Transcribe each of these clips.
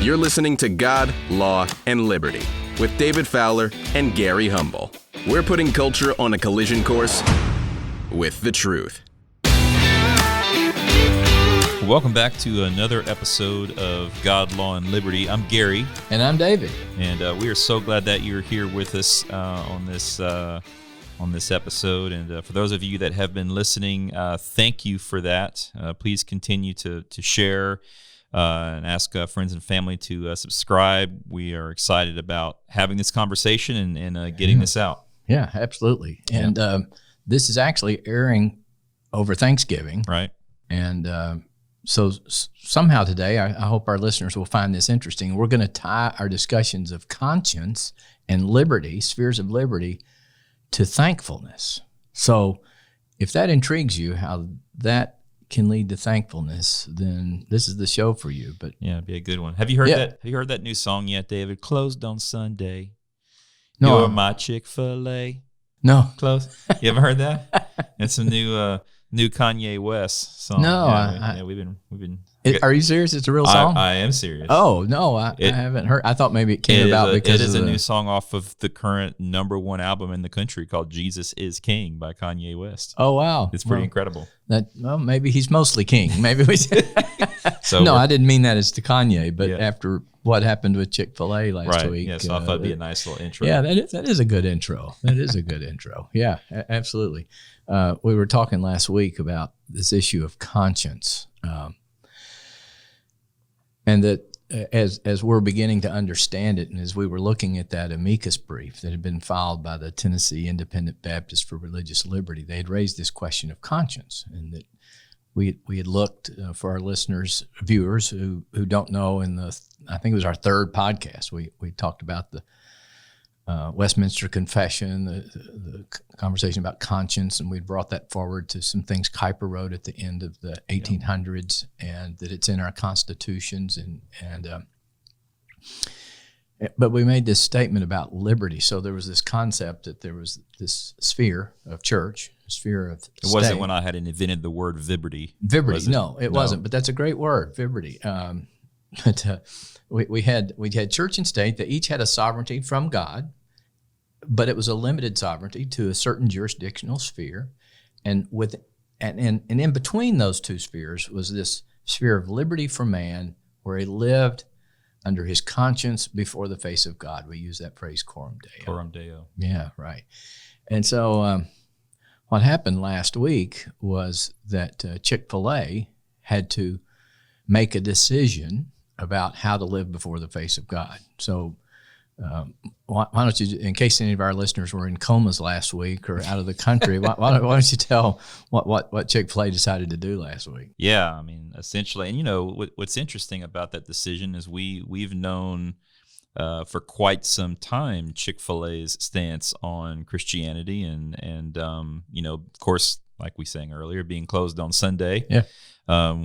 You're listening to God, Law, and Liberty with David Fowler and Gary Humble. We're putting culture on a collision course with the truth. Welcome back to another episode of God, Law, and Liberty. I'm Gary. And I'm David. And we are so glad that you're here with us on this episode. And for those of you that have been listening, thank you for that. Please continue to share and ask friends and family to subscribe. We are excited about having this conversation and getting this out. Yeah, absolutely. And this is actually airing over Thanksgiving. Right. And so somehow today, I hope our listeners will find this interesting. We're going to tie our discussions of conscience and liberty, spheres of liberty, to thankfulness. So if that intrigues you, how that can lead to thankfulness, then this is the show for you. But yeah, it'd be a good one. Have you heard that? Have you heard that new song yet, David? Closed on Sunday. No, You're my Chick-fil-A. No. Close. You haven't heard that? It's some new Kanye West song. No, we've been. Are you serious? It's a real song? I am serious. Oh no, I haven't heard. I thought maybe it came about because it is a new song off of the current #1 album in the country called "Jesus Is King" by Kanye West. Oh wow, it's pretty incredible. Maybe he's mostly king. Maybe we. So no, I didn't mean that as to Kanye, but after what happened with Chick-fil-A last week, so I thought it'd be a nice little intro. Yeah, that is a good intro. That is a good intro. Yeah, absolutely. We were talking last week about this issue of conscience. And that as we're beginning to understand it, and as we were looking at that amicus brief that had been filed by the Tennessee Independent Baptists for Religious Liberty, they had raised this question of conscience, and that we had looked for our listeners, viewers who don't know. I think it was our third podcast. We talked about the Westminster Confession, the conversation about conscience, and we brought that forward to some things Kuyper wrote at the end of the 1800s, and that it's in our constitutions, but we made this statement about liberty. So there was this concept that there was this sphere of church, a sphere of It wasn't when I had invented the word viberty. Viberty, no, it wasn't, but that's a great word, viberty. But we had church and state that each had a sovereignty from God, but it was a limited sovereignty to a certain jurisdictional sphere, and in between those two spheres was this sphere of liberty for man, where he lived under his conscience before the face of God. We use that phrase, coram Deo. Coram Deo. Yeah, right. And so what happened last week was that Chick-fil-A had to make a decision about how to live before the face of God. So why don't you, in case any of our listeners were in comas last week or out of the country, why don't you tell what Chick-fil-A decided to do last week? Yeah, I mean, essentially, and what's interesting about that decision is we've known for quite some time Chick-fil-A's stance on Christianity and of course, like we sang earlier, being closed on Sunday. Yeah.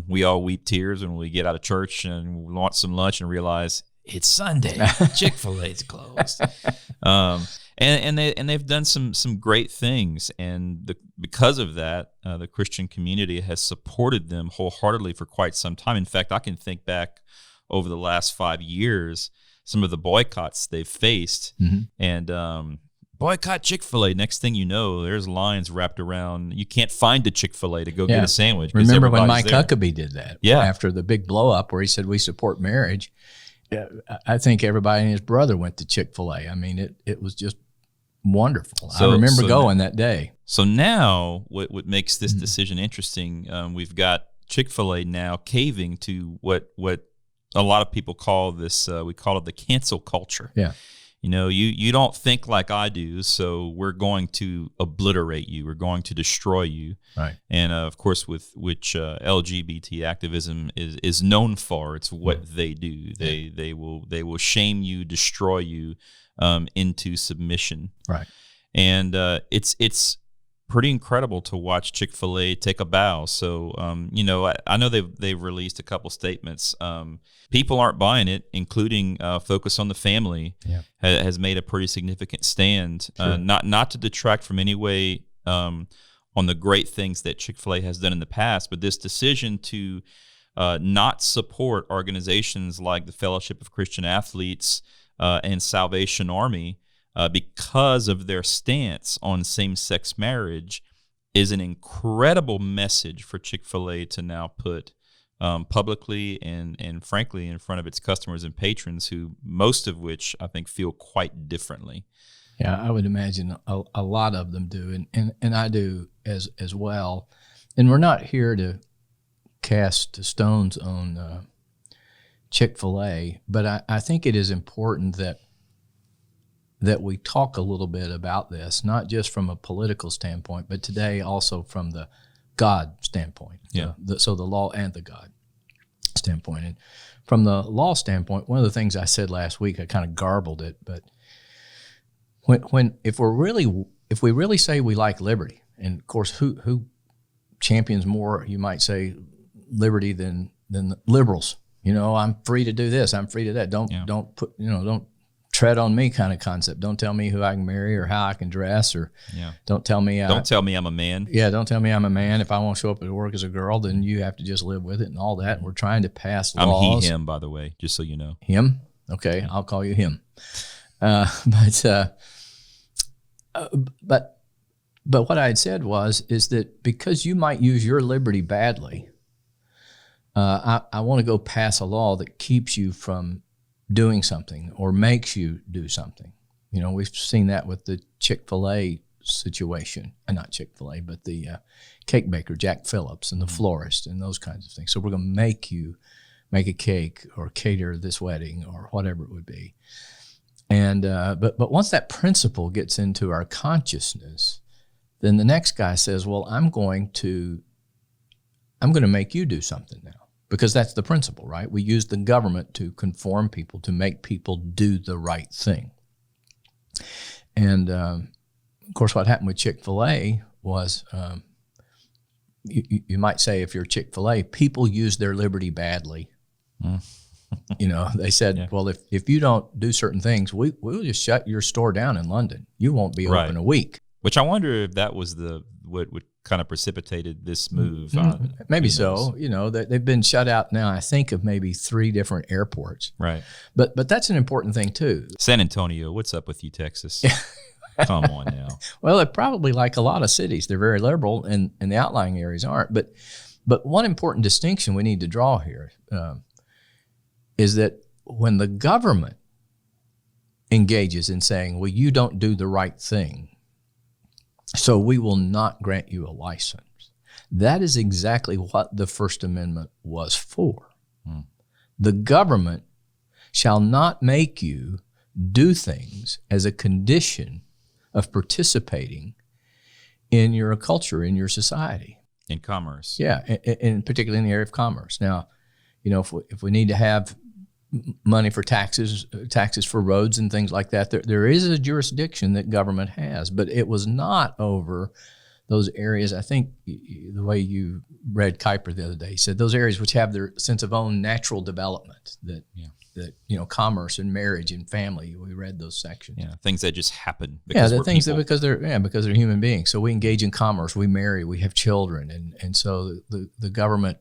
We all weep tears when we get out of church and we want some lunch and realize it's Sunday. Chick-fil-A's closed. And they've done some great things, and because of that, the Christian community has supported them wholeheartedly for quite some time. In fact, I can think back over the last 5 years, some of the boycotts they've faced, and boycott Chick-fil-A. Next thing you know, there's lines wrapped around. You can't find a Chick-fil-A to go get a sandwich. Remember when Mike Huckabee did that? Yeah. After the big blow up where he said we support marriage, I think everybody and his brother went to Chick-fil-A. I mean, it was just wonderful. I remember going that day. So now what makes this decision interesting, we've got Chick-fil-A now caving to what a lot of people call this, we call it the cancel culture. Yeah. You don't think like I do, so we're going to obliterate you. We're going to destroy you. Right. And of course, which LGBT activism is known for. It's what they do. They will shame you, destroy you into submission. Right. And it's pretty incredible to watch Chick-fil-A take a bow. So I know they've released a couple statements. People aren't buying it, including Focus on the Family has made a pretty significant stand. Sure. Not to detract from any way on the great things that Chick-fil-A has done in the past, but this decision to not support organizations like the Fellowship of Christian Athletes and Salvation Army because of their stance on same-sex marriage is an incredible message for Chick-fil-A to now put publicly and frankly in front of its customers and patrons, who most of which I think feel quite differently. Yeah, I would imagine a lot of them do, and I do as well. And we're not here to cast stones on Chick-fil-A, but I think it is important that we talk a little bit about this, not just from a political standpoint, but today also from the God standpoint. Yeah. So the law and the God standpoint. And from the law standpoint, one of the things I said last week, I kind of garbled it, but if we really say we like liberty, and of course, who champions more, you might say, liberty than the liberals? I'm free to do this, I'm free to that. Don't tread on me kind of concept. Don't tell me who I can marry or how I can dress, or don't tell me I'm a man. Yeah, don't tell me I'm a man. If I won't show up at work as a girl, then you have to just live with it and all that. And we're trying to pass laws. I'm him, by the way, just so you know. Him? Okay, yeah. I'll call you him. But what I had said is that because you might use your liberty badly, I want to go pass a law that keeps you from doing something or makes you do something. We've seen that with the Chick-fil-A situation, not Chick-fil-A, but the cake baker, Jack Phillips, and the florist and those kinds of things. So we're going to make you make a cake or cater this wedding or whatever it would be. And but once that principle gets into our consciousness, then the next guy says, well, I'm going to make you do something now. Because that's the principle, right? We use the government to conform people, to make people do the right thing. And, of course, what happened with Chick-fil-A was, you might say, if you're Chick-fil-A, people use their liberty badly. They said, well, if you don't do certain things, we'll just shut your store down in London. You won't be open a week. Which I wonder if that was what kind of precipitated this move. Maybe so. They've been shut out now, I think, of maybe 3 different airports. Right. But that's an important thing, too. San Antonio, what's up with you, Texas? Come on now. Well, they're probably like a lot of cities. They're very liberal, and the outlying areas aren't. But one important distinction we need to draw here is that when the government engages in saying, well, you don't do the right thing, so we will not grant you a license. That is exactly what the First Amendment was for. The government shall not make you do things as a condition of participating in your culture, in your society. In commerce. Yeah, and particularly in the area of commerce. Now, if we need to have money for taxes for roads and things like that, there is a jurisdiction that government has, but it was not over those areas. I think the way you read Kuyper the other day, he said those areas which have their sense of own natural development, that commerce and marriage and family. We read those sections. Yeah, things that just happen. Because because they're human beings. So we engage in commerce, we marry, we have children, and so the government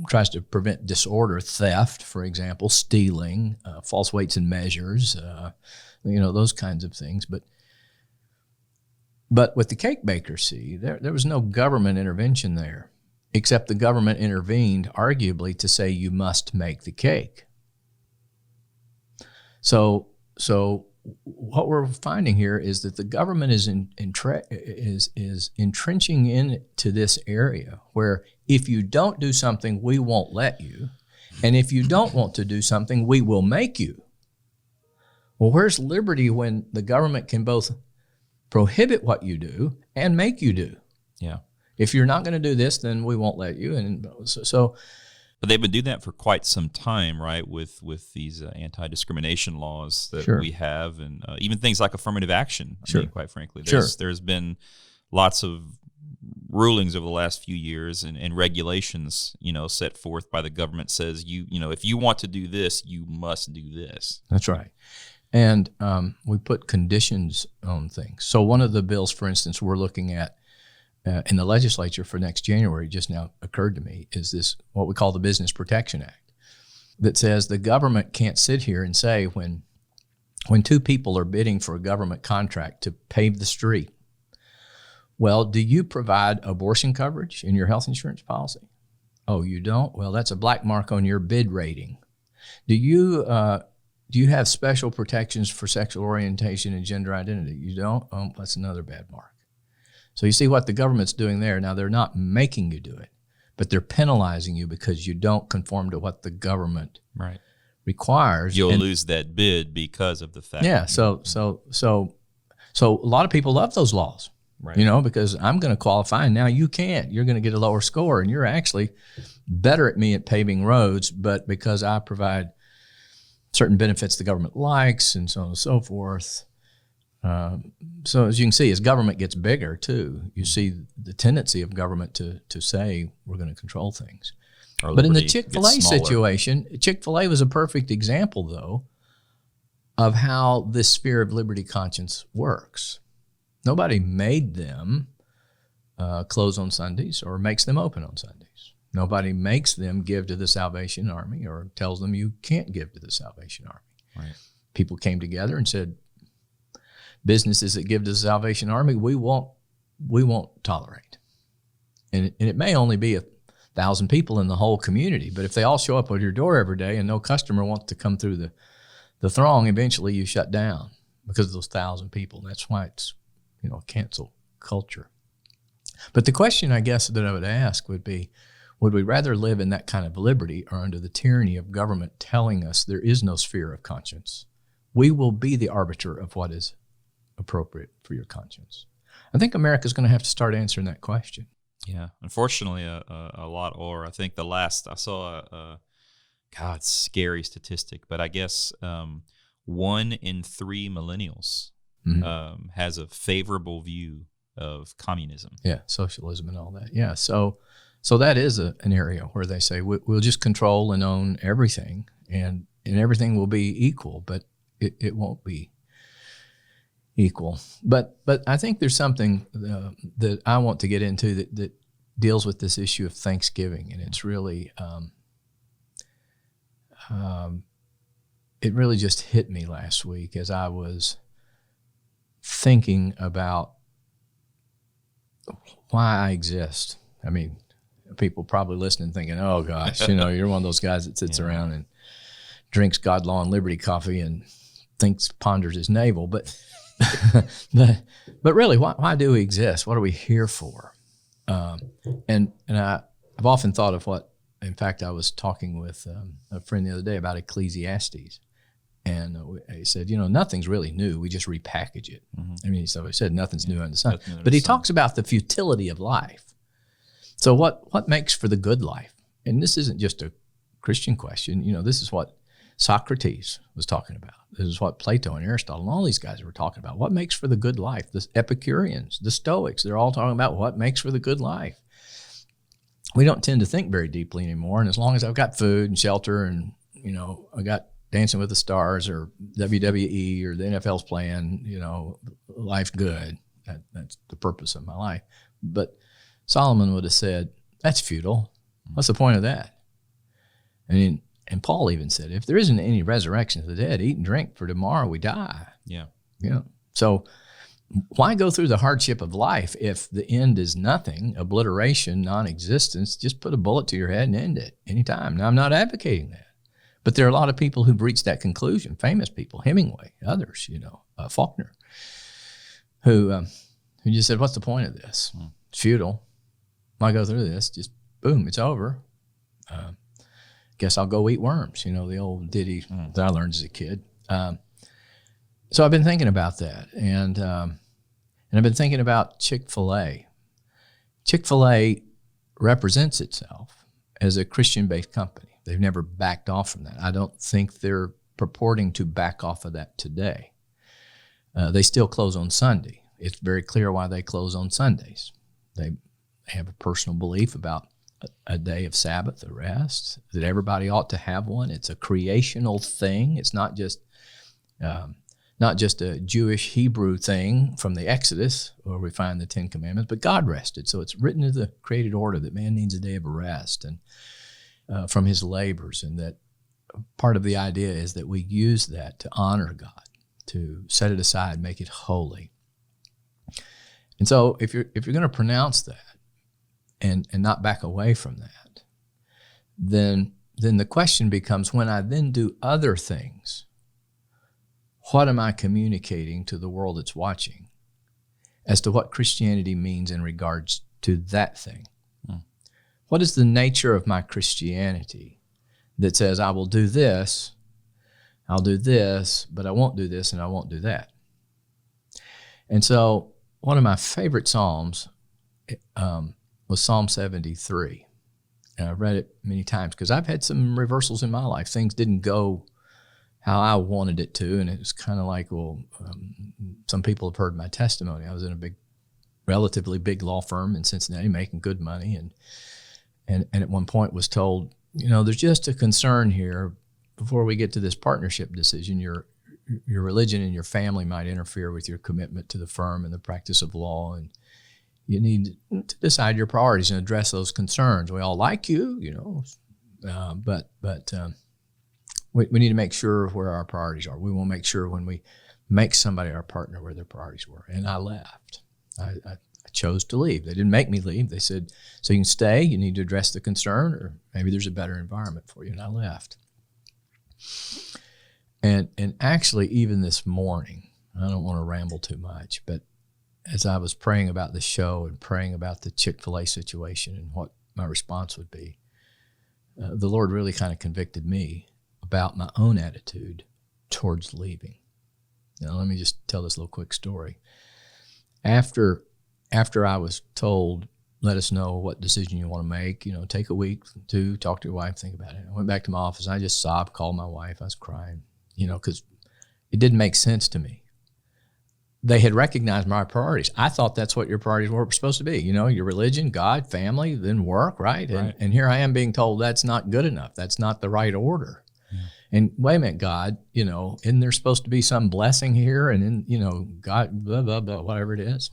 tries to prevent disorder, theft, for example, stealing, false weights and measures, those kinds of things. But with the cake baker, there was no government intervention there, except the government intervened, arguably, to say you must make the cake. So what we're finding here is that the government is entrenching into this area where if you don't do something, we won't let you. And if you don't want to do something, we will make you. Well, where's liberty when the government can both prohibit what you do and make you do? Yeah. If you're not going to do this, then we won't let you. And so but they've been doing that for quite some time, right? With these anti-discrimination laws that we have, and even things like affirmative action. I mean, quite frankly, there's been lots of rulings over the last few years and regulations, set forth by the government says if you want to do this, you must do this. That's right. And we put conditions on things. So one of the bills, for instance, we're looking at in the legislature for next January, just now occurred to me, is this what we call the Business Protection Act, that says the government can't sit here and say when two people are bidding for a government contract to pave the street, well, do you provide abortion coverage in your health insurance policy? Oh, you don't? Well, that's a black mark on your bid rating. Do you have special protections for sexual orientation and gender identity? You don't? Oh, that's another bad mark. So you see what the government's doing there. Now, they're not making you do it, but they're penalizing you because you don't conform to what the government requires. You'll lose that bid because of the fact. Yeah. So a lot of people love those laws, because I'm going to qualify and now you can't. You're going to get a lower score and you're actually better at me at paving roads, but because I provide certain benefits the government likes and so on and so forth. So as you can see, as government gets bigger too, you see the tendency of government to say we're going to control things. But in the Chick-fil-A situation, Chick-fil-A was a perfect example, though, of how this sphere of liberty conscience works. Nobody made them close on Sundays or makes them open on Sundays. Nobody makes them give to the Salvation Army or tells them you can't give to the Salvation Army. Right. People came together and said, businesses that give to the Salvation Army, we won't tolerate. And it may only be 1,000 people in the whole community, but if they all show up at your door every day and no customer wants to come through the throng, eventually you shut down because of those 1,000 people. That's why it's a cancel culture. But the question I guess that I would ask would be, would we rather live in that kind of liberty or under the tyranny of government telling us there is no sphere of conscience? We will be the arbiter of what is appropriate for your conscience. I think America's going to have to start answering that question. Yeah, unfortunately, a lot. Or I think the last I saw, scary statistic, but I guess 1 in 3 millennials has a favorable view of communism. Yeah, socialism and all that. Yeah, so that is an area where they say we'll just control and own everything, and everything will be equal, but it won't be equal. But I think there's something that I want to get into that deals with this issue of Thanksgiving, and it's really it really just hit me last week as I was thinking about why I exist. I mean, people probably listening thinking, oh gosh, you're one of those guys that sits around and drinks God, Law, and Liberty coffee and ponders his navel, but really, why do we exist? What are we here for? And I've often thought of what, in fact, I was talking with a friend the other day about Ecclesiastes, and he said, nothing's really new. We just repackage it. Mm-hmm. I mean, so he said nothing's new under the sun. But he talks about the futility of life. So what makes for the good life? And this isn't just a Christian question. This is what Socrates was talking about. This is what Plato and Aristotle and all these guys were talking about. What makes for the good life? The Epicureans, the Stoics, they're all talking about what makes for the good life. We don't tend to think very deeply anymore. And as long as I've got food and shelter and, I got Dancing with the Stars or WWE or the NFL's playing, life's good. That's the purpose of my life. But Solomon would have said, that's futile. What's the point of that? And Paul even said, if there isn't any resurrection of the dead, eat and drink, for tomorrow we die. Yeah. So why go through the hardship of life if the end is nothing, obliteration, non-existence? Just put a bullet to your head and end it anytime. Now, I'm not advocating that, but there are a lot of people who've reached that conclusion, famous people, Hemingway, others, Faulkner, who just said, what's the point of this? It's futile. Why go through this? Just boom, it's over. Guess I'll go eat worms, the old ditty that I learned as a kid. So I've been thinking about that, and I've been thinking about Chick-fil-A. Chick-fil-A represents itself as a Christian-based company. They've never backed off from that. I don't think they're purporting to back off of that today. They still close on Sunday. It's very clear why they close on Sundays. They have a personal belief about a day of Sabbath, a rest, that everybody ought to have one. It's a creational thing. It's not just not just a Jewish Hebrew thing from the Exodus where we find the Ten Commandments, but God rested. So it's written in the created order that man needs a day of rest and from his labors, and that part of the idea is that we use that to honor God, to set it aside, make it holy. And so if you're going to pronounce that and not back away from that, then the question becomes, when I then do other things, what am I communicating to the world that's watching as to what Christianity means in regards to that thing? What is the nature of my Christianity that says I will do this, I'll do this, but I won't do this and I won't do that? And so one of my favorite Psalms was Psalm 73. And I've read it many times because I've had some reversals in my life. Things didn't go how I wanted it to, and it was kind of like, well, some people have heard my testimony. I was in a relatively big law firm in Cincinnati making good money, and at one point was told, there's just a concern here before we get to this partnership decision. Your religion and your family might interfere with your commitment to the firm and the practice of law, and you need to decide your priorities and address those concerns. We all like you, but we need to make sure where our priorities are. We will make sure when we make somebody our partner where their priorities were. And I left. I chose to leave. They didn't make me leave. They said, so you can stay, you need to address the concern, or maybe there's a better environment for you. And I left. And actually, even this morning, I don't want to ramble too much, but as I was praying about the show and praying about the Chick-fil-A situation and what my response would be, the Lord really kind of convicted me about my own attitude towards leaving. Now, let me just tell this little quick story. After I was told, let us know what decision you want to make, take a week to talk to your wife, think about it. I went back to my office. I just sobbed, called my wife. I was crying, because it didn't make sense to me. They had recognized my priorities. I thought that's what your priorities were supposed to be. Your religion, God, family, then work, right? And here I am being told that's not good enough. That's not the right order. Yeah. And wait a minute, God, isn't there supposed to be some blessing here? And then, God, blah, blah, blah, whatever it is.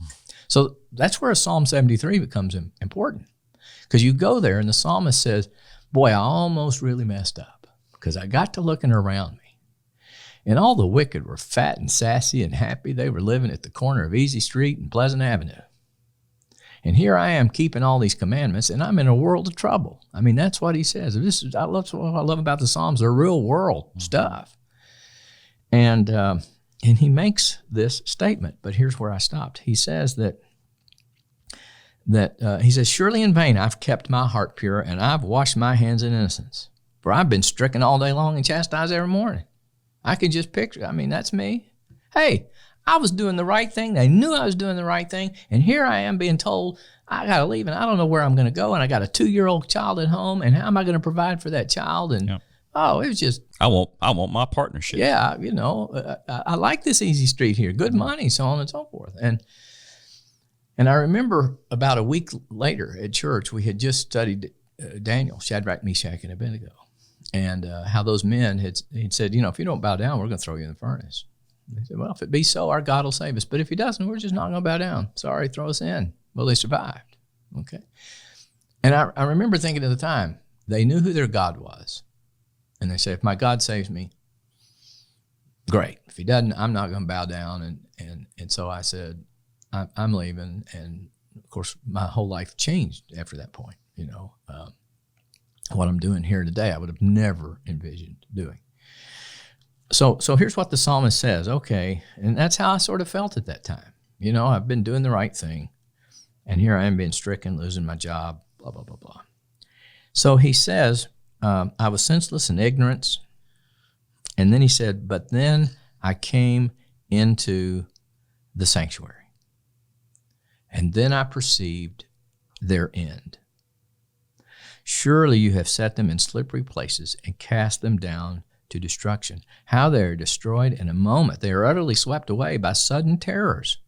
So that's where Psalm 73 becomes important, because you go there and the psalmist says, boy, I almost really messed up because I got to looking around me. And all the wicked were fat and sassy and happy. They were living at the corner of Easy Street and Pleasant Avenue. And here I am keeping all these commandments, and I'm in a world of trouble. I mean, that's what he says. I love what I love about the Psalms. They're real world stuff. And he makes this statement, but here's where I stopped. He says he says, surely in vain I've kept my heart pure, and I've washed my hands in innocence. For I've been stricken all day long and chastised every morning. I could just picture, that's me. Hey, I was doing the right thing. They knew I was doing the right thing. And here I am being told I got to leave, and I don't know where I'm going to go. And I got a 2-year-old child at home, and how am I going to provide for that child? And it was just. I want my partnership. Yeah, I like this easy street here. Good money, so on and so forth. And I remember about a week later at church, we had just studied Daniel, Shadrach, Meshach, and Abednego. And how those men he'd said, if you don't bow down, we're going to throw you in the furnace. They said, well, if it be so, our God will save us. But if he doesn't, we're just not going to bow down. Sorry, throw us in. Well, they survived. Okay. And I remember thinking at the time, they knew who their God was. And they said, if my God saves me, great. If he doesn't, I'm not going to bow down. And so I said, I'm leaving. And, of course, my whole life changed after that point, what I'm doing here today, I would have never envisioned doing. So here's what the psalmist says. Okay, and that's how I sort of felt at that time. I've been doing the right thing, and here I am being stricken, losing my job, blah, blah, blah, blah. So he says, I was senseless in ignorance. And then he said, but then I came into the sanctuary, and then I perceived their end. Surely you have set them in slippery places and cast them down to destruction. How they are destroyed in a moment. They are utterly swept away by sudden terrors.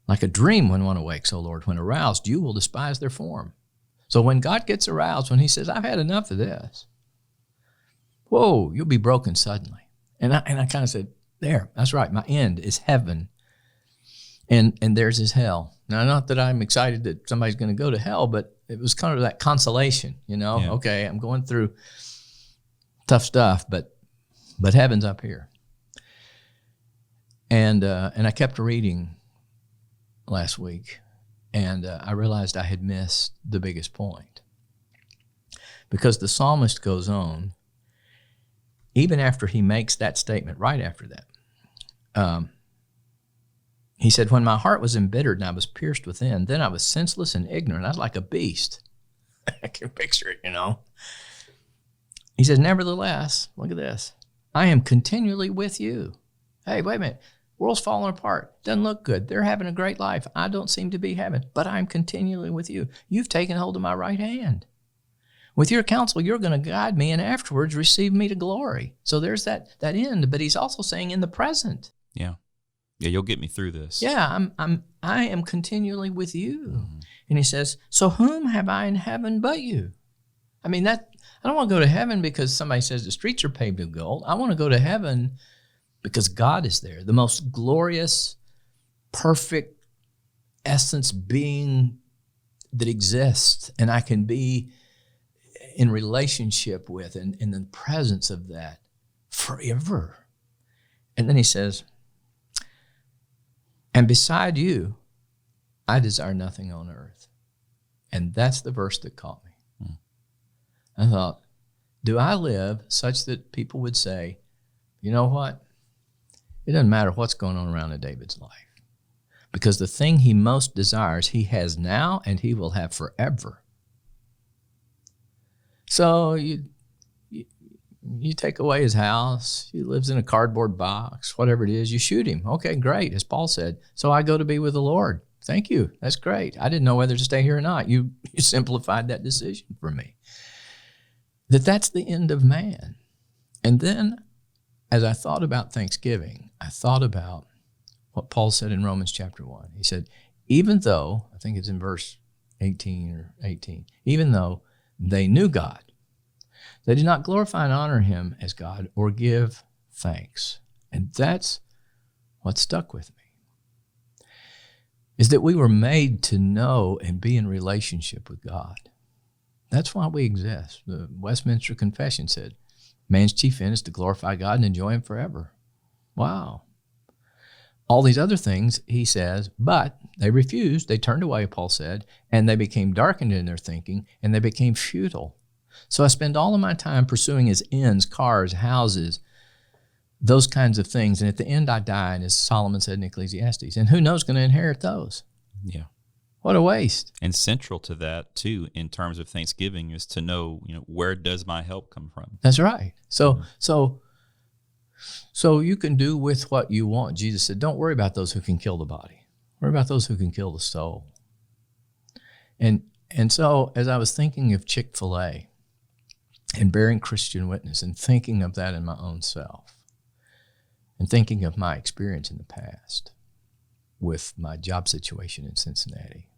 Like a dream when one awakes, O Lord, when aroused, you will despise their form. So when God gets aroused, when he says, I've had enough of this, whoa, you'll be broken suddenly. And I kind of said, There, that's right. My end is heaven, and theirs is hell. Now, not that I'm excited that somebody's going to go to hell, but it was kind of that consolation, Yeah. Okay, I'm going through tough stuff, but heaven's up here. And I kept reading last week, and I realized I had missed the biggest point. Because the psalmist goes on, even after he makes that statement, right after that, he said, when my heart was embittered and I was pierced within, then I was senseless and ignorant. I was like a beast. I can picture it, He says, nevertheless, look at this. I am continually with you. Hey, wait a minute. World's falling apart. Doesn't look good. They're having a great life. I don't seem to be having, but I'm continually with you. You've taken hold of my right hand. With your counsel, you're going to guide me and afterwards receive me to glory. So there's that end, but he's also saying in the present. Yeah. Yeah, you'll get me through this. Yeah, I am continually with you. Mm-hmm. And he says, so whom have I in heaven but you? I mean, I don't want to go to heaven because somebody says the streets are paved with gold. I want to go to heaven because God is there, the most glorious, perfect essence being that exists, and I can be in relationship with and in the presence of that forever. And then he says, and beside you, I desire nothing on earth. And that's the verse that caught me. I thought, do I live such that people would say, you know what? It doesn't matter what's going on around in David's life, because the thing he most desires, he has now and he will have forever. So you take away his house, he lives in a cardboard box, whatever it is, you shoot him. Okay, great, as Paul said. So I go to be with the Lord. Thank you. That's great. I didn't know whether to stay here or not. You simplified that decision for me. That's the end of man. And then as I thought about Thanksgiving, I thought about what Paul said in Romans chapter 1. He said, even though, I think it's in verse 18, even though they knew God, they did not glorify and honor him as God or give thanks. And that's what stuck with me, is that we were made to know and be in relationship with God. That's why we exist. The Westminster Confession said, man's chief end is to glorify God and enjoy him forever. Wow. All these other things, he says, but they refused, they turned away, Paul said, and they became darkened in their thinking, and they became futile. So I spend all of my time pursuing his ends, cars, houses, those kinds of things, and at the end I die, and as Solomon said in Ecclesiastes, and who knows going to inherit those? Yeah. What a waste. And central to that, too, in terms of Thanksgiving, is to know, where does my help come from? That's right. So you can do with what you want. Jesus said, don't worry about those who can kill the body. Worry about those who can kill the soul. And so as I was thinking of Chick-fil-A and bearing Christian witness and thinking of that in my own self and thinking of my experience in the past with my job situation in Cincinnati,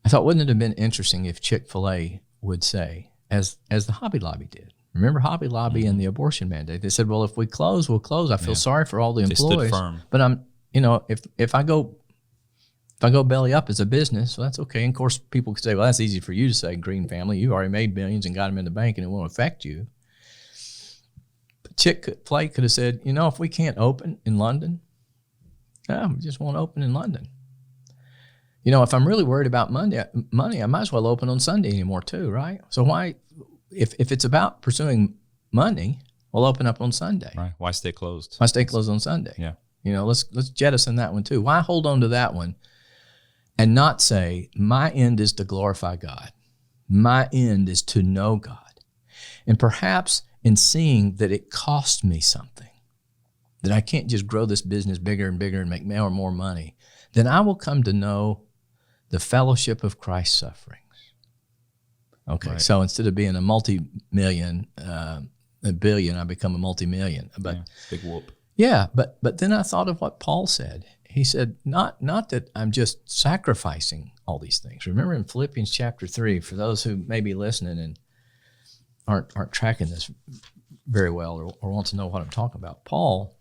I thought, wouldn't it have been interesting if Chick-fil-A would say, as the Hobby Lobby did, remember Hobby Lobby and the abortion mandate? They said, well, if we close, we'll close. I feel sorry for all the employees. They stood firm. But I'm, if I go belly up as a business, well, that's okay. And of course, people could say, well, that's easy for you to say, Green family. You already made billions and got them in the bank and it won't affect you. But Chick-fil-A could have said, if we can't open in London, we just won't open in London. If I'm really worried about money, I might as well open on Sunday anymore too, right? So why, if it's about pursuing money, we'll open up on Sunday. Right. Why stay closed? Why stay closed on Sunday? Yeah. Let's jettison that one too. Why hold on to that one and not say, my end is to glorify God. My end is to know God. And perhaps in seeing that it cost me something, that I can't just grow this business bigger and bigger and make more and more money, then I will come to know the fellowship of Christ's sufferings. Okay, right. So instead of being a multi-million, a billion, I become a multi-million. But big whoop. Yeah, but then I thought of what Paul said. He said, not that I'm just sacrificing all these things. Remember in Philippians chapter 3, for those who may be listening and aren't tracking this very well or wants to know what I'm talking about, Paul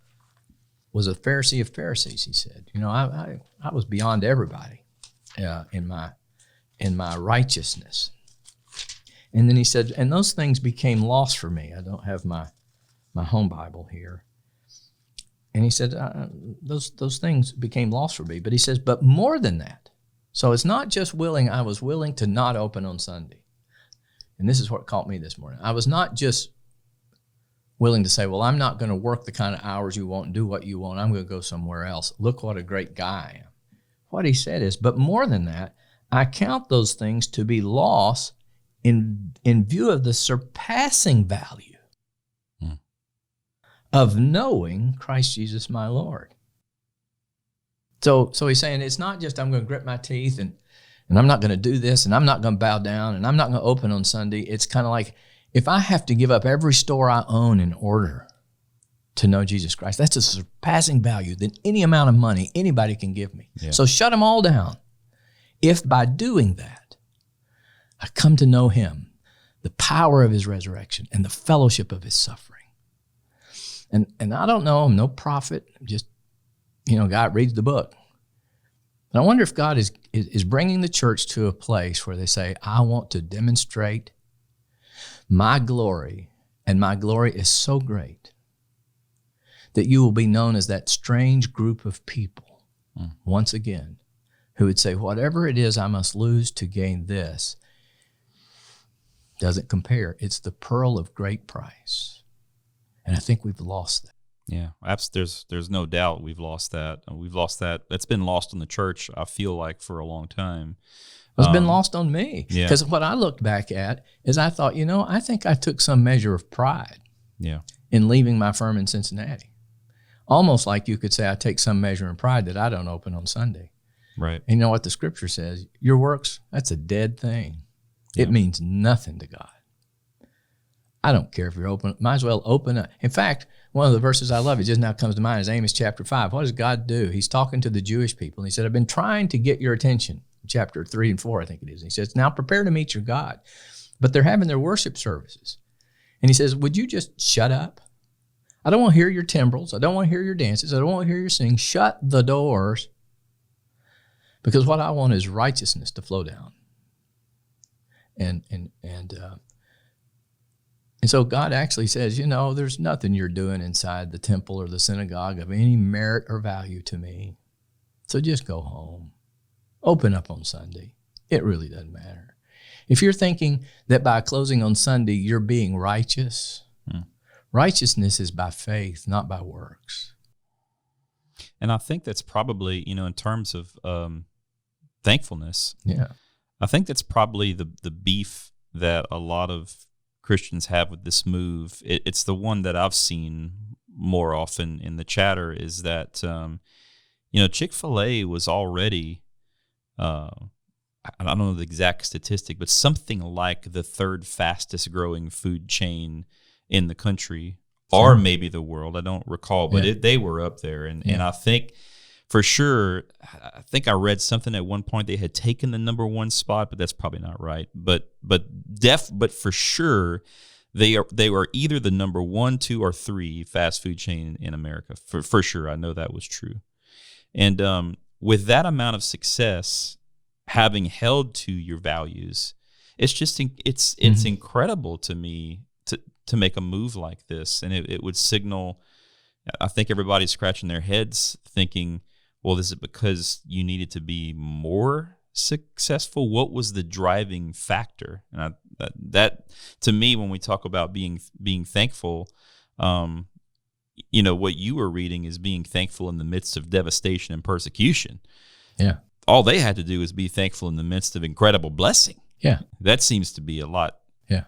was a Pharisee of Pharisees, he said. I was beyond everybody in my righteousness. And then he said, and those things became lost for me. I don't have my home Bible here. And he said, those things became lost for me. But he says, but more than that. So it's not just I was willing to not open on Sunday. And this is what caught me this morning. I was not just willing to say, well, I'm not going to work the kind of hours you want and do what you want. I'm going to go somewhere else. Look what a great guy I am. What he said is, but more than that, I count those things to be loss in view of the surpassing value of knowing Christ Jesus my Lord. So he's saying it's not just I'm going to grit my teeth and I'm not going to do this and I'm not going to bow down and I'm not going to open on Sunday. It's kind of like if I have to give up every store I own in order to know Jesus Christ, that's a surpassing value than any amount of money anybody can give me. Yeah. So shut them all down. If by doing that, I come to know him, the power of his resurrection and the fellowship of his suffering. And I don't know, I'm no prophet, I'm just, God that reads the book. But I wonder if God is bringing the church to a place where they say, I want to demonstrate my glory, and my glory is so great that you will be known as that strange group of people, once again, who would say, whatever it is I must lose to gain this doesn't compare. It's the pearl of great price. And I think we've lost that. Yeah, there's no doubt we've lost that. We've lost that. That's been lost in the church, I feel like, for a long time. It's been lost on me. Because what I looked back at is I thought, I think I took some measure of pride in leaving my firm in Cincinnati. Almost like you could say I take some measure of pride that I don't open on Sunday. Right. And you know what the scripture says? Your works, that's a dead thing. Yeah. It means nothing to God. I don't care if you're open. Might as well open up. In fact, one of the verses I love, it just now comes to mind, is Amos chapter 5. What does God do? He's talking to the Jewish people. And he said, I've been trying to get your attention. Chapter 3 and 4, I think it is. And he says, now prepare to meet your God. But they're having their worship services. And he says, would you just shut up? I don't want to hear your timbrels. I don't want to hear your dances. I don't want to hear your singing. Shut the doors. Because what I want is righteousness to flow down. And so God actually says, there's nothing you're doing inside the temple or the synagogue of any merit or value to me. So just go home. Open up on Sunday. It really doesn't matter. If you're thinking that by closing on Sunday you're being righteous, righteousness is by faith, not by works. And I think that's probably, in terms of thankfulness, I think that's probably the beef that a lot of Christians have with this move. It's the one that I've seen more often in the chatter is that, Chick-fil-A was already, I don't know the exact statistic, but something like the third fastest growing food chain in the country, or maybe the world. I don't recall, but they were up there. And I think for sure, I think I read something at one point they had taken the number one spot, but that's probably not right. But for sure, they were either the number 1, 2, or 3 fast food chain in America. For sure, I know that was true. And with that amount of success, having held to your values, it's just it's incredible to me to make a move like this, and it would signal. I think everybody's scratching their heads, thinking, well, is it because you needed to be more successful? What was the driving factor? And that to me, when we talk about being thankful, what you were reading is being thankful in the midst of devastation and persecution. Yeah. All they had to do is be thankful in the midst of incredible blessing. Yeah. That seems to be a lot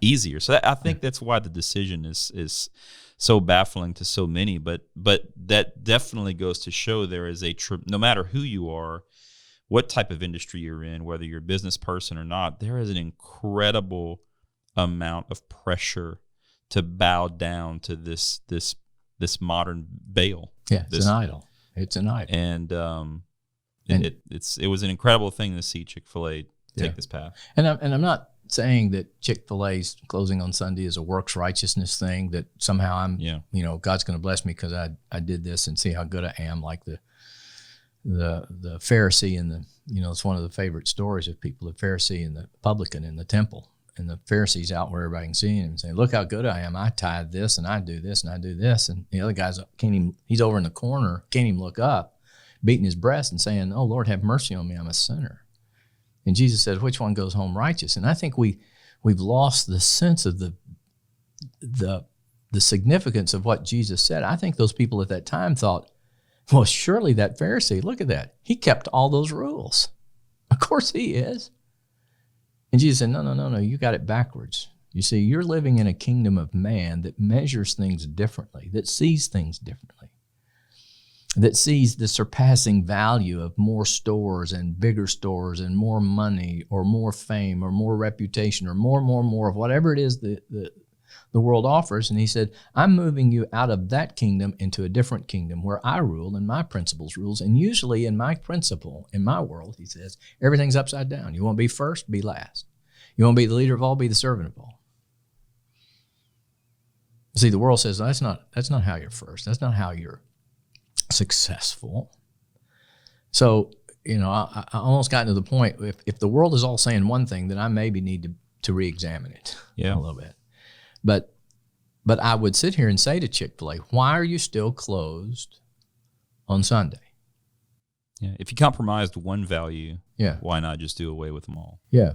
easier. So I think that's why the decision is so baffling to so many, but that definitely goes to show there is no matter who you are, what type of industry you're in, whether you're a business person or not, there is an incredible amount of pressure to bow down to this modern Baal. Yeah, it's an idol. It's an idol. And it was an incredible thing to see Chick-fil-A take this path. And I'm not saying that Chick-fil-A's closing on Sunday is a works righteousness thing, that somehow I'm, God's going to bless me because I did this and see how good I am, like the Pharisee and it's one of the favorite stories of people, the Pharisee and the publican in the temple. And the Pharisee's out where everybody can see him and saying, look how good I am. I tithe this and I do this and I do this. And the other guy's he's over in the corner, can't even look up, beating his breast and saying, oh, Lord, have mercy on me. I'm a sinner. And Jesus said, which one goes home righteous? And I think we've lost the sense of the significance of what Jesus said. I think those people at that time thought, well, surely that Pharisee, look at that. He kept all those rules. Of course he is. And Jesus said, no, you got it backwards. You see, you're living in a kingdom of man that measures things differently, that sees things differently, that sees the surpassing value of more stores and bigger stores and more money or more fame or more reputation or more of whatever it is that the world offers. And he said, I'm moving you out of that kingdom into a different kingdom where I rule and my principles rules. And usually in my world, he says, everything's upside down. You want to be first, be last. You want to be the leader of all, be the servant of all. See, the world says, that's not how you're first. That's not how you're successful. So, I almost got to the point, if the world is all saying one thing, then I maybe need to re-examine it a little bit. But I would sit here and say to Chick-fil-A, why are you still closed on Sunday? Yeah, if you compromised one value, why not just do away with them all? Yeah,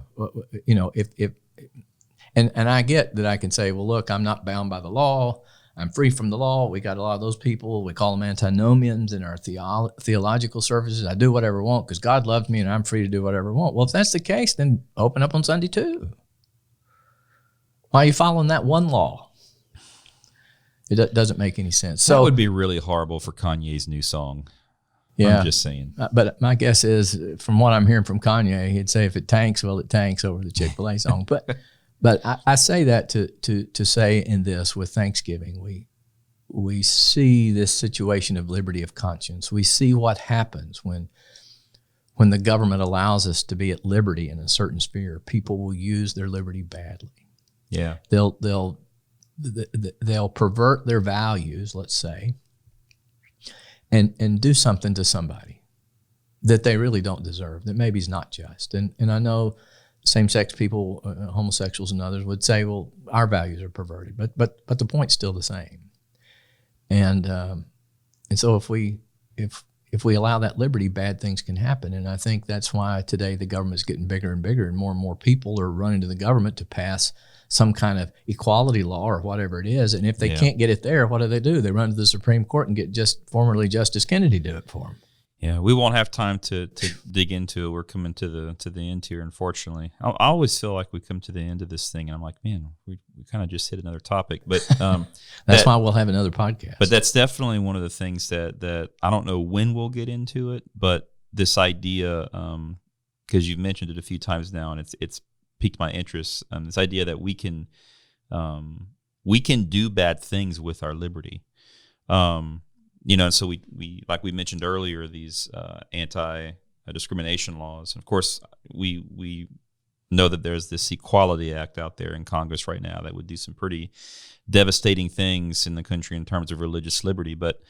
and I get that I can say, well, look, I'm not bound by the law. I'm free from the law. We got a lot of those people. We call them antinomians in our theological services. I do whatever I want because God loves me and I'm free to do whatever I want. Well, if that's the case, then open up on Sunday too. Why are you following that one law? It doesn't make any sense. So that would be really horrible for Kanye's new song. Yeah, I'm just saying. But my guess is, from what I'm hearing from Kanye, he'd say if it tanks, well, it tanks over the Chick-fil-A song. But I say that to say in this, with Thanksgiving, we see this situation of liberty of conscience. We see what happens when the government allows us to be at liberty in a certain sphere. People will use their liberty badly. Yeah, they'll pervert their values, let's say, and do something to somebody that they really don't deserve, that maybe is not just. And I know same-sex people, homosexuals and others would say, well, our values are perverted, but the point's still the same. And so if we allow that liberty, bad things can happen. And I think that's why today the government's getting bigger and bigger, and more people are running to the government to pass some kind of equality law or whatever it is. And if they can't get it there, what do? They run to the Supreme Court and get formerly Justice Kennedy do it for them. Yeah, we won't have time to dig into it. We're coming to the end here, unfortunately. I always feel like we come to the end of this thing, and I'm like, man, we kind of just hit another topic. But that's why we'll have another podcast. But that's definitely one of the things that I don't know when we'll get into it, but this idea, because you've mentioned it a few times now, and it's piqued my interest. This idea that we can do bad things with our liberty. So we like we mentioned earlier, these anti-discrimination laws. And of course, we know that there's this Equality Act out there in Congress right now that would do some pretty devastating things in the country in terms of religious liberty. But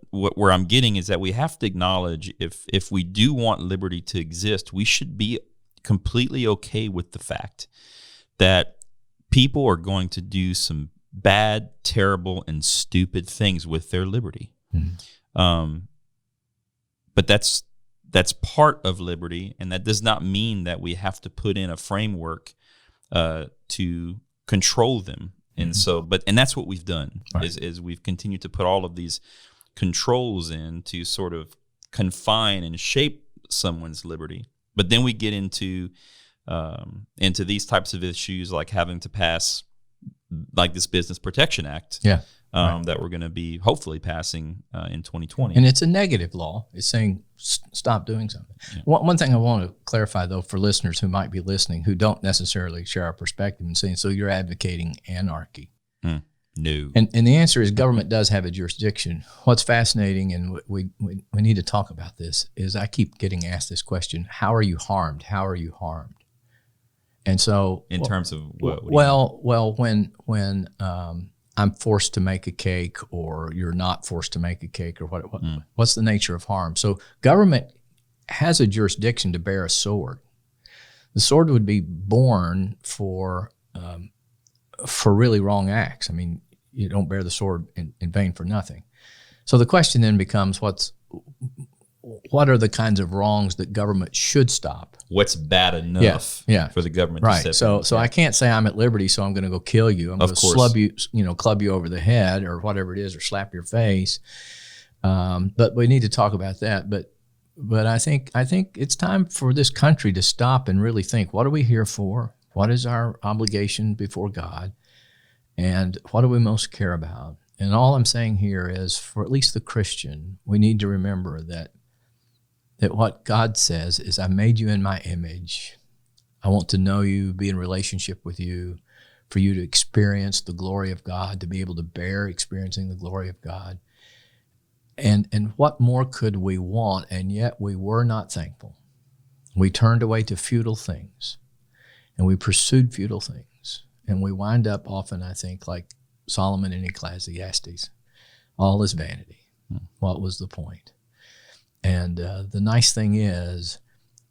where I'm getting is that we have to acknowledge if we do want liberty to exist, we should be completely okay with the fact that people are going to do some bad, terrible, and stupid things with their liberty. Mm-hmm. But that's part of liberty, and that does not mean that we have to put in a framework to control them. And mm-hmm. And that's what we've done, right. is we've continued to put all of these controls in to sort of confine and shape someone's liberty. But then we get into these types of issues, like having to pass like this Business Protection Act that we're going to be hopefully passing in 2020. And it's a negative law. It's saying stop doing something. Yeah. One thing I want to clarify, though, for listeners who might be listening who don't necessarily share our perspective and saying, so you're advocating anarchy. No. And the answer is government does have a jurisdiction. What's fascinating, and we need to talk about this, is I keep getting asked this question, how are you harmed? How are you harmed? And so, in terms of what? When I'm forced to make a cake, or you're not forced to make a cake, or what's the nature of harm? So government has a jurisdiction to bear a sword. The sword would be born for really wrong acts. I mean, you don't bear the sword in vain for nothing. So the question then becomes, what are the kinds of wrongs that government should stop? What's bad enough for the government right. to step in? So I can't say I'm at liberty, so I'm going to go kill you. I'm going to club you over the head or whatever it is, or slap your face. But we need to talk about that. But I think it's time for this country to stop and really think, what are we here for? What is our obligation before God? And what do we most care about? And all I'm saying here is, for at least the Christian, we need to remember that what God says is, I made you in my image. I want to know you, be in relationship with you, for you to experience the glory of God, to be able to bear experiencing the glory of God. And what more could we want? And yet we were not thankful. We turned away to futile things, and we pursued futile things. And we wind up often, I think, like Solomon in Ecclesiastes, all is vanity. What was the point? And the nice thing is,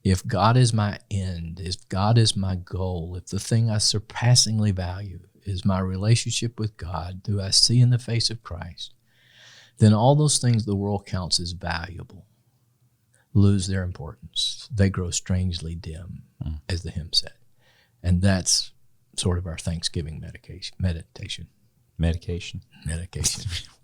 if God is my end, if God is my goal, if the thing I surpassingly value is my relationship with God, who I see in the face of Christ, then all those things the world counts as valuable lose their importance. They grow strangely dim, as the hymn said. And that's sort of our Thanksgiving meditation. Medication.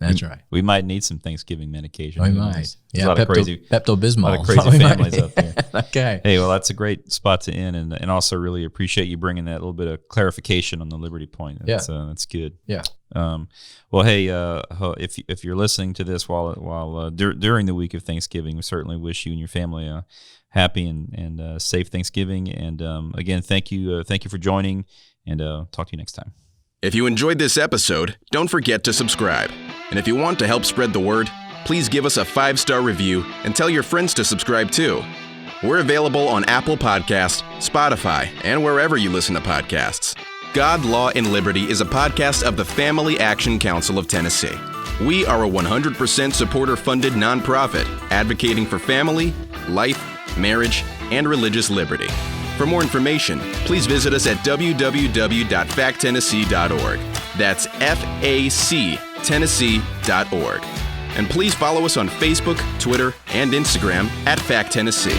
That's right. We might need some Thanksgiving medication. We might. Yeah, a lot of crazy Pepto-Bismol. A lot of crazy families out there. Okay. Hey, well, that's a great spot to end, and also really appreciate you bringing that little bit of clarification on the liberty point. That's good. Yeah. Well, hey, if you're listening to this while during the week of Thanksgiving, we certainly wish you and your family a happy and safe Thanksgiving. And again, thank you for joining, and talk to you next time. If you enjoyed this episode, don't forget to subscribe. And if you want to help spread the word, please give us a 5-star review and tell your friends to subscribe too. We're available on Apple Podcasts, Spotify, and wherever you listen to podcasts. God, Law, and Liberty is a podcast of the Family Action Council of Tennessee. We are a 100% supporter-funded nonprofit advocating for family, life, marriage, and religious liberty. For more information, please visit us at www.facttennessee.org. That's FACTennessee.org. And please follow us on Facebook, Twitter, and Instagram at Fact Tennessee.